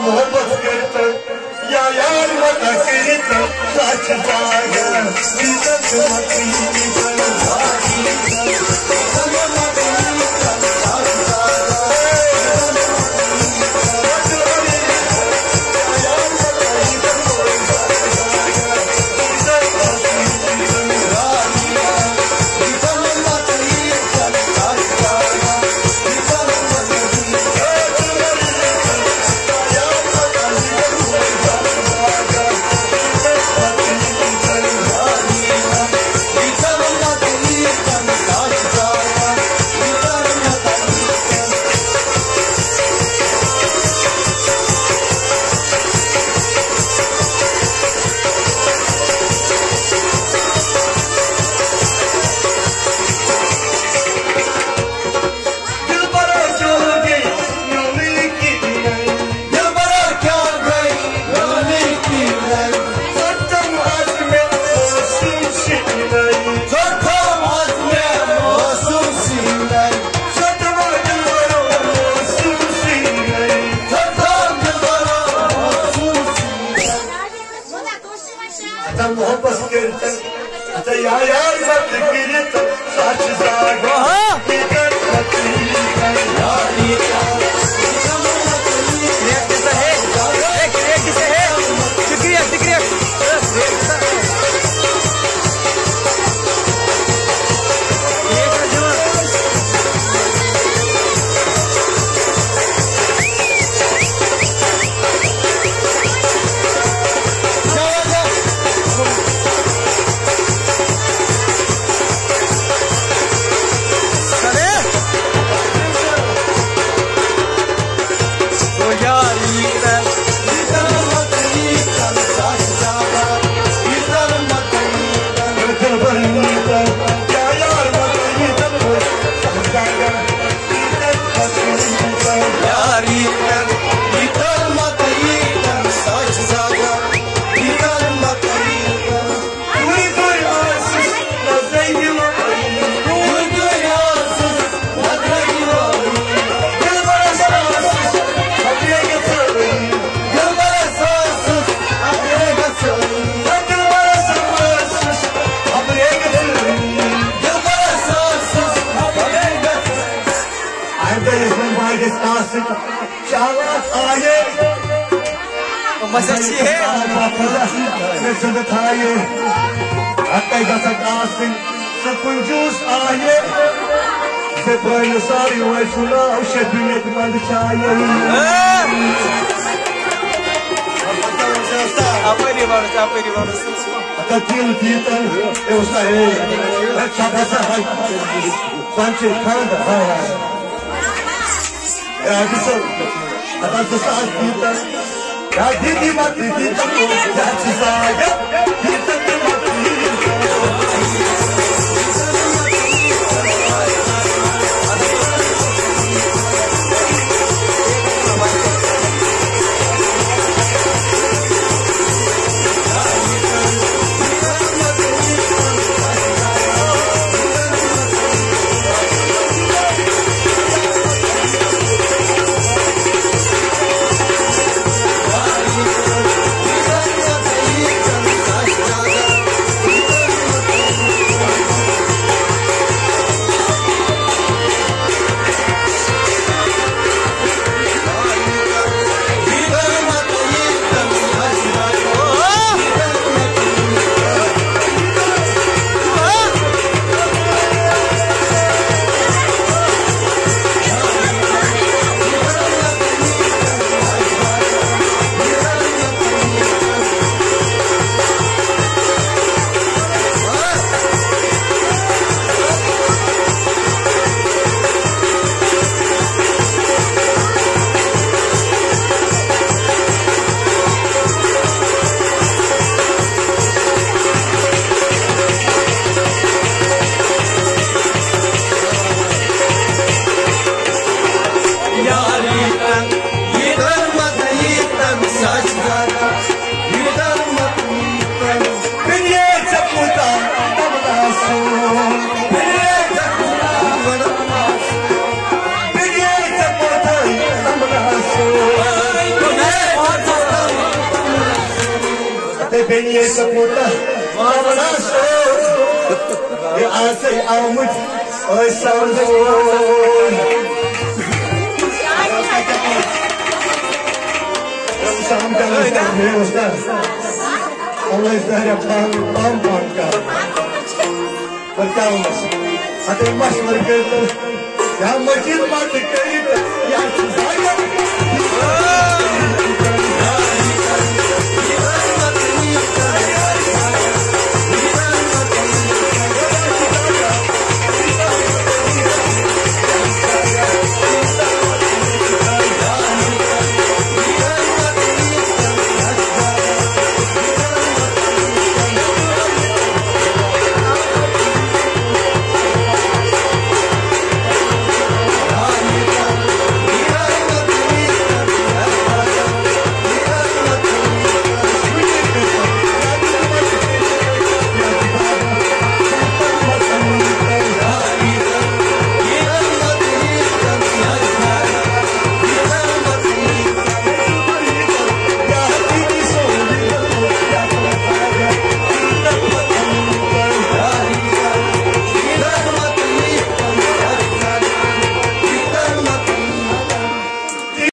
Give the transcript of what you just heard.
मोहब्बत करता या यार मत करता सच जागा इज्जत मोहब्बत करता या यार मत करता सच जागा Mas é que é? Deixa taie, até essa casa, se punjus aie, se põe sari o chula, o chepinho que manda chaie. Apa ini baru? Até aquilo kita, eu saí, é chapa sai, sanche kanda, é a visão, até tu sai kita. Ya didi mati didi ya chisaga didi mati ये सपूता मावना सो ये आसे आमुच ओए sound शाम का है उसका Allah izahnya pam ka berkawas ada mas warga yang masjid mati kain yang saya